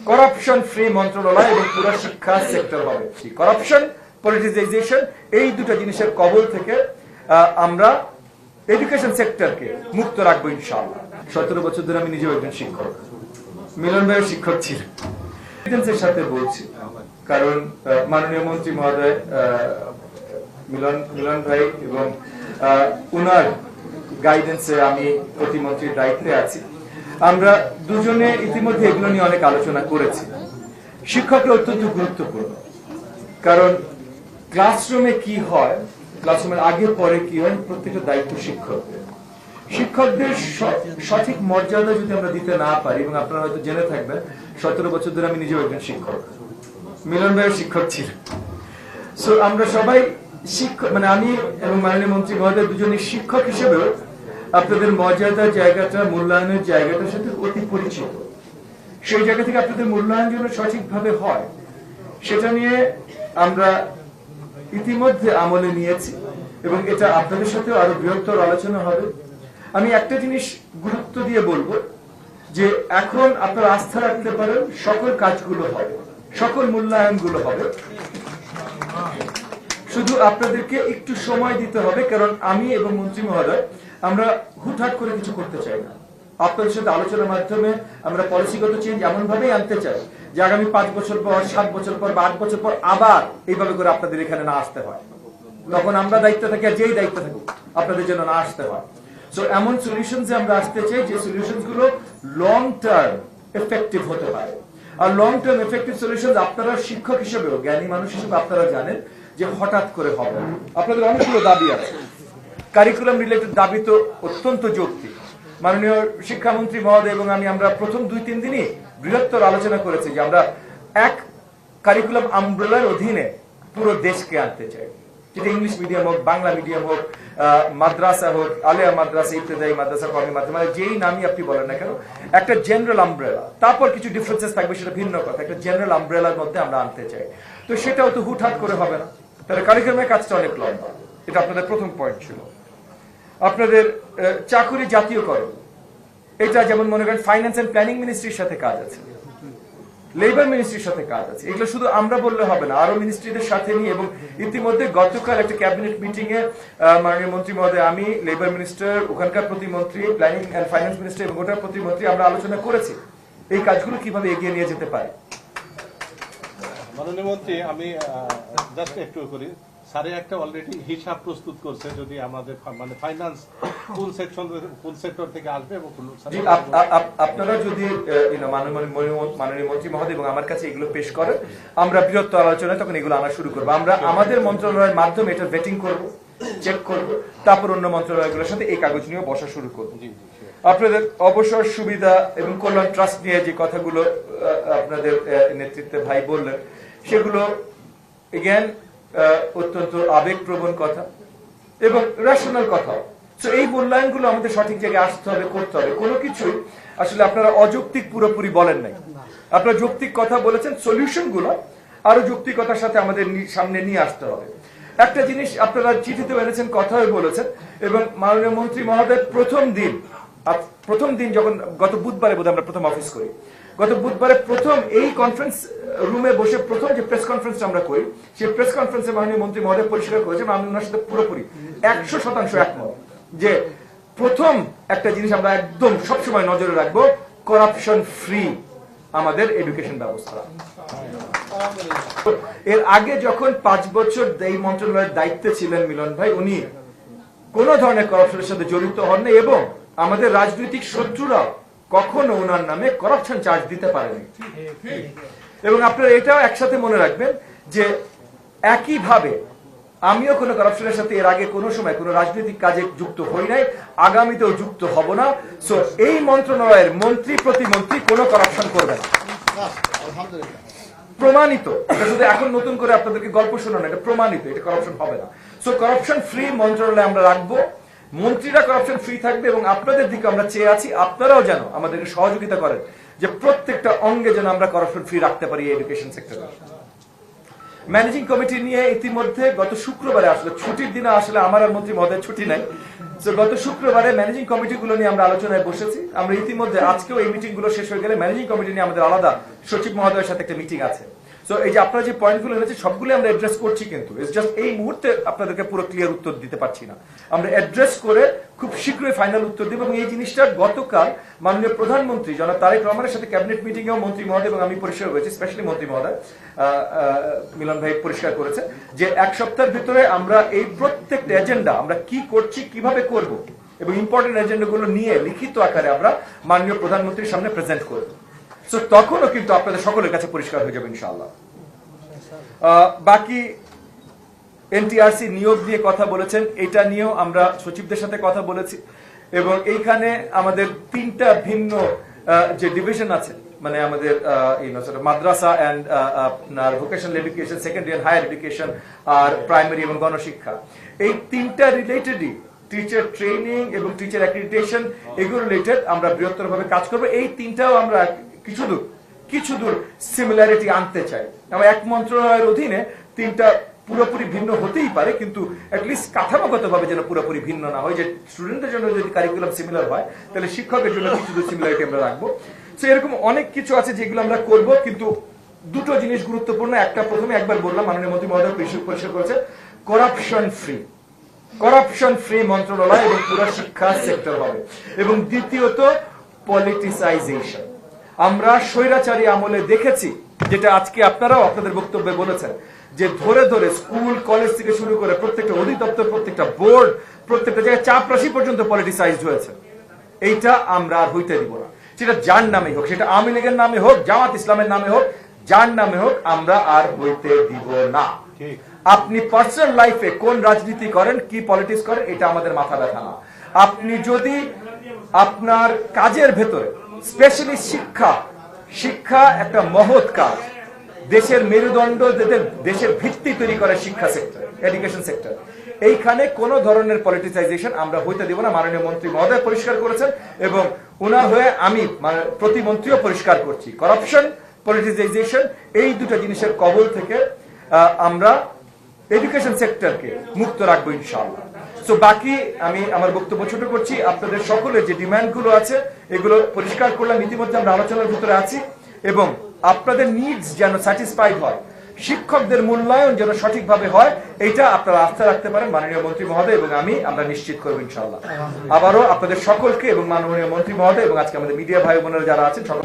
Corruption free মন্ত্রণালয় এবং পুরো শিক্ষা সেক্টর হবে। করাপশন, পলিটিসাইজেশন, এই দুটো জিনিসের কবল থেকে আমরা এডুকেশন সেক্টরকে মুক্ত রাখবো ইনশাআল্লাহ। 17 বছর ধরে আমি নিজেও একজন শিক্ষক, মিলন ভাইয়ের শিক্ষক ছিলেন। সাথে বলছি কারণ মাননীয় মন্ত্রী মহোদয় মিলন ভাই এবং উনার গাইডেন্সে আমি প্রতিমন্ত্রীর দায়িত্বে আছি। আমরা দুজনে ইতিমধ্যে এগুলো নিয়ে অনেক আলোচনা করেছি। শিক্ষকরা অত্যন্ত গুরুত্বপূর্ণ, কারণ ক্লাসরুমে কি হয়, ক্লাসরুমের আগে পরে কি হয়, প্রত্যেকটা দায়িত্ব শিক্ষকদের সঠিক মর্যাদা যদি আমরা দিতে না পারি, এবং আপনারা হয়তো জেনে থাকবেন 17 বছর ধরে আমি নিজেও একজন শিক্ষক, মিলন ভাইয়ের শিক্ষক ছিলেন। সো আমরা সবাই শিক্ষক, মানে আমি এবং মাননীয় মন্ত্রী মহোদয় দুজনের শিক্ষক হিসেবেও আপনাদের মর্যাদার জায়গাটা, মূল্যায়নের জায়গাটার সাথে অতি পরিচিত। সেই জায়গা থেকে আপনাদের মূল্যায়ন যেন সঠিকভাবে হয়, সেটা নিয়ে আমরা ইতিমধ্যে আমলে নিয়েছি এবং এটা আপনাদের সাথে আরো বৃহত্তর আলোচনা হবে। আমি একটা জিনিস গুরুত্ব দিয়ে বলবো যে এখন আপনারা আস্থা রাখতে পারেন, সকল কাজগুলো হবে, সকল মূল্যায়নগুলো হবে, শুধু আপনাদেরকে একটু সময় দিতে হবে। কারণ আমি এবং মন্ত্রী মহোদয় আমরা হুটহাট করে কিছু করতে চাই না। আপনাদের সাথে আলোচনার মাধ্যমে আমরা পলিসিগত চেঞ্জ এমন ভাবেই আনতে চাই যে আগামী 5 বছর পর, 7 বছর পর বা 8 বছর পর আবার এইভাবে করে আপনাদের এখানে না আসতে হয়। তখন আমরা দায়িত্ব থাকি, আর যেই দায়িত্ব থাকুক আপনাদের জন্য না আসতে হয়। সো এমন সলিউশনসে আমরা আসতে চাই যে সলিউশনস গুলো লং টার্ম এফেক্টিভ হতে পারে। আর লং টার্ম এফেক্টিভ সলিউশন আপনারা শিক্ষক হিসেবেও, জ্ঞানী মানুষ হিসেবে আপনারা জানেন যে হঠাৎ করে হবে না। আপনাদের অনেকগুলো দাবি আছে, কারিকুলাম রিলেটেড দাবি তো অত্যন্ত যৌক্তিক। মাননীয় শিক্ষামন্ত্রী মহোদয় এবং আমরা প্রথম 2-3 দিনই বৃহত্তর আলোচনা করেছি যে আমরা এক কারিকুলাম আমব্রেলার অধীনে পুরো দেশকে আনতে চাই, যেটা ইংলিশ মিডিয়াম হোক, বাংলা মিডিয়াম হোক, মাদ্রাসা হোক, আলিয়া মাদ্রাসা, ইবতেদায়ী মাদ্রাসা, কওমি মাদ্রাসা, মানে যেই নামই আপনি বলেন না কেন, একটা জেনারেল আমব্রেলা, তারপর কিছু ডিফারেন্সেস থাকবে সেটা ভিন্ন কথা, একটা জেনারেল আমব্রেলার মধ্যে আমরা আনতে চাই। তো সেটাও তো হুটহাট করে হবে না, তাহলে কারিকুলামের কাজটা অনেক লম্বা। এটা আপনাদের প্রথম পয়েন্ট ছিল। আপনাদের চাকুরি জাতীয়করণ, এটা যেমন মনে করেন ফাইন্যান্স এন্ড প্ল্যানিং মিনিস্ট্রির সাথে কাজ আছে, লেবার মিনিস্ট্রির সাথে কাজ আছে। এগুলো শুধু আমরা বললে হবে না, আরো মিনিস্ট্রিদের সাথে নিয়ে, এবং ইতিমধ্যে গতকাল একটা ক্যাবিনেট মিটিং এ মাননীয় মন্ত্রী মহোদয়, আমি, লেবার মিনিস্টার, ওখানকার প্রতিমন্ত্রী, প্ল্যানিং এন্ড ফাইন্যান্স মিনিস্টার এবং ওটার প্রতিমন্ত্রী আমরা আলোচনা করেছি এই কাজগুলো কিভাবে এগিয়ে নিয়ে যেতে পারে। মাননীয় মন্ত্রী, আমি জাস্ট একটু করি, স্যারে একটা অলরেডি হিসাব প্রস্তুত করছে, যদি আমাদের মানে ফাইন্যান্স কোন সেক্টর থেকে আসবে এবং আপনারা যদি মাননীয় মন্ত্রী মহোদয় এবং আমার কাছে এগুলো পেশ করেন, আমরা বৃহত্তর আলোচনায় তখন এগুলো আনা শুরু করবো। আমরা আমাদের মন্ত্রণালয়ের মাধ্যমে এটা ভেটিং করব, চেক করব, তারপর অন্য মন্ত্রণালয়গুলোর সাথে এই কাগজ নিয়ে বসা শুরু করবো। আপনাদের অবসর সুবিধা এবং কল্যাণ ট্রাস্ট নিয়ে যে কথাগুলো আপনাদের নেতৃত্বে ভাই বললেন, সেগুলো এগেন অত্যন্ত আবেগপ্রবণ কথা এবং রেশনাল কথা। তো এই মূল্যায়নগুলো আমাদের সঠিক জায়গায় আসতে হবে, করতে হবে। কোনো কিছুই আসলে আপনারা অযৌক্তিক পুরোপুরি বলেন নাই, আপনারা যৌক্তিক কথা বলেছেন। সলিউশন গুলো আরো যৌক্তিকতার সাথে আমাদের সামনে নিয়ে আসতে হবে। একটা জিনিস আপনারা চিঠিতে এনেছেন, কথাও বলেছেন, এবং মাননীয় মন্ত্রী মহোদয় প্রথম দিন যখন গত বুধবারে বোধহয় আমরা প্রথম অফিস করি, গত বুধবারে প্রথম এই কনফারেন্স রুমে বসে প্রথম যে প্রেস কনফারেন্সটা আমরা করি, সেই প্রেস কনফারেন্সে মাননীয় মন্ত্রী মহোদয় পরিষ্কার করেছেন, আমি ওনার সাথে পুরোপুরি 100% একমত যে প্রথম একটা জিনিস আমরা একদম সবসময় নজরে রাখবো, করাপশন ফ্রি আমাদের এডুকেশন ব্যবস্থা। এর আগে যখন 5 বছর এই মন্ত্রণালয়ের দায়িত্বে ছিলেন মিলন ভাই, উনি কোন ধরনের করাপশনের সাথে জড়িত হননি এবং আমাদের রাজনৈতিক শত্রুরা কখনো ওনার নামে করাপশন চার্জ দিতে পারেনি। এবং আপনারা এটাও একসাথে মনে রাখবেন যে একইভাবে আমিও কোনো করাপশনের সাথে এর আগে কোনো সময় কোনো রাজনৈতিক কাজে যুক্ত হই নাই, আগামীতেও যুক্ত হব না। সো এই মন্ত্রণালয়ের মন্ত্রী প্রতিমন্ত্রী কোনো করাপশন করবে না, প্রমাণিত। এটা শুধু এখন নতুন করে আপনাদেরকে গল্প শোনানো, এটা প্রমাণিত, এটা করাপশন হবে না। সো করাপশন ফ্রি মন্ত্রণালয় আমরা রাখবো, মন্ত্রীরা করাপশন ফ্রি থাকবে, এবং আপনাদের দিকে আমরা চেয়ে আছি আপনারাও যেন আমাদেরকে সহযোগিতা করেন যে প্রত্যেকটা অঙ্গে যেন আমরা করাপশন ফ্রি রাখতে পারি এডুকেশন সেক্টরে। ম্যানেজিং কমিটি নিয়ে ইতিমধ্যে গত শুক্রবারে আসলে ছুটির দিনে, আসলে আমার আর মন্ত্রী মহোদয় ছুটি নাই, তো গত শুক্রবারে ম্যানেজিং কমিটিগুলো নিয়ে আমরা আলোচনায় বসেছি। আমরা ইতিমধ্যে আজকেও এই মিটিংগুলো শেষ হয়ে গেলে ম্যানেজিং কমিটি নিয়ে আমাদের আলাদা সচিব মহোদয়ের সাথে একটা মিটিং আছে। সো এই যে আপনারা যে পয়েন্টগুলো এনেছে সবগুলো আমরা অ্যাড্রেস করছি, কিন্তু ইটস জাস্ট এই মুহূর্তে আপনাদেরকে পুরো ক্লিয়ার উত্তর দিতে পারছি না। আমরা অ্যাড্রেস করে খুব শীঘ্রই ফাইনাল উত্তর দেব। এবং এই জিনিসটা গতকাল মাননীয় প্রধানমন্ত্রী জনাব তারেক রহমানের সাথে ক্যাবিনেট মিটিং এও মন্ত্রী মহোদয় এবং আমি পরিষ্কার করেছি, স্পেশালি মন্ত্রী মহোদয় মিলন ভাই পরিষ্কার করেছে যে এক সপ্তাহের ভিতরে আমরা এই প্রত্যেকটা এজেন্ডা আমরা কি করছি, কিভাবে করব এবং ইম্পর্টেন্ট এজেন্ডাগুলো নিয়ে লিখিত আকারে আমরা মাননীয় প্রধানমন্ত্রীর সামনে প্রেজেন্ট করব। সো তখনও কিন্তু আপনাদের সকলের কাছে পরিষ্কার হয়ে যাবে ইনশাআল্লাহ। বাকি এনটিআরসি নিয়োগ নিয়ে কথা বলেছেন, এটা নিয়েও আমরা সচিবদের সাথে কথা বলেছি এবং এইখানে আমাদের তিনটা ভিন্ন যে ডিভিশন আছে, মানে আমাদের মাদ্রাসা অ্যান্ড আপনার vocational education, secondary and higher education আর প্রাইমারি এবং গণশিক্ষা, এই তিনটা রিলেটেডই টিচার ট্রেনিং এবং টিচার অ্যাক্রিডিটেশন এগুলো রিলেটেড আমরা বৃহত্তরভাবে কাজ করবো। এই তিনটাও আমরা কিছু দূর সিমিলারিটি আনতে চাই। আমরা এক মন্ত্রণালয়ের অধীনে তিনটা পুরোপুরি ভিন্ন হতেই পারে, কিন্তু অ্যাটলিস্ট কাঠামোগতভাবে যেন পুরোপুরি ভিন্ন না হয়। যে স্টুডেন্টের জন্য যদি কারিকুলাম সিমিলার হয় তাহলে শিক্ষকের জন্য কিছু দূর সিমিলারিটি আমরা রাখবো। তো এরকম অনেক কিছু আছে যেগুলো আমরা করব, কিন্তু দুটো জিনিস গুরুত্বপূর্ণ। একটা প্রথমে একবার বললাম, মাননীয় মন্ত্রী মহোদয় পরিষ্কার করেছে, করাপশন ফ্রি মন্ত্রণালয় এবং পুরো শিক্ষা সেক্টর হবে। এবং দ্বিতীয়ত পলিটিসাইজেশন। আমরা স্বৈরাচারী আমলে দেখেছি, যেটা আজকে আপনারাও আপনাদের বক্তব্যে বলেছেন, যে ধরে ধরে স্কুল কলেজ থেকে শুরু করে প্রত্যেকটা অধিদপ্তর, প্রত্যেকটা বোর্ড, প্রত্যেকটা জায়গায় চাপরাশি পর্যন্ত পলিটিসাইজড হয়েছে। এইটা আমরা আর হইতে দিব না। সেটা যার নামে হোক, সেটা আওয়ামী লীগের নামে হোক, জামাত ইসলামের নামে হোক, যার নামে হোক, আমরা আর হইতে দিব না। আপনি পার্সোনাল লাইফে কোন রাজনীতি করেন, কি পলিটিক্স করেন, এটা আমাদের মাথা ব্যথা না। আপনি যদি আপনার কাজের ভেতরে স্পেশালি শিক্ষা একটা মহৎ কাজ, দেশের মেরুদণ্ড, দেশের ভিত্তি তৈরি করে শিক্ষা সেক্টর, এডুকেশন সেক্টর, এইখানে কোন ধরনের পলিটিসাইজেশন আমরা হইতে দিব না। মাননীয় মন্ত্রী মহোদয় পরিষ্কার করেছেন এবং ওনার হয়ে আমি প্রতিমন্ত্রীও পরিষ্কার করছি। করাপশন, পলিটিসাইজেশন, এই দুটো জিনিসের কবল থেকে আমরা এডুকেশন সেক্টরকে মুক্ত রাখবো ইনশাআল্লাহ। সো বাকি আমি আমার বক্তব্য ছোট করছি। আপনাদের সকলের যে ডিমান্ডগুলো আছে এগুলো পরিষ্কার করলাম, ইতিমধ্যে আমরা আলোচনার ভিতরে আছি এবং আপনাদের নিডস যেন স্যাটিসফাইড হয়, শিক্ষকদের মূল্যায়ন যেন সঠিকভাবে হয়, এটা আপনারা আস্থা রাখতে পারেন। মাননীয় মন্ত্রী মহোদয় এবং আমরা নিশ্চিত করবো ইনশাআল্লাহ। আবারও আপনাদের সকলকে এবং মাননীয় মন্ত্রী মহোদয় এবং আজকে আমাদের মিডিয়া ভাই বোনেরা যারা আছেন সকল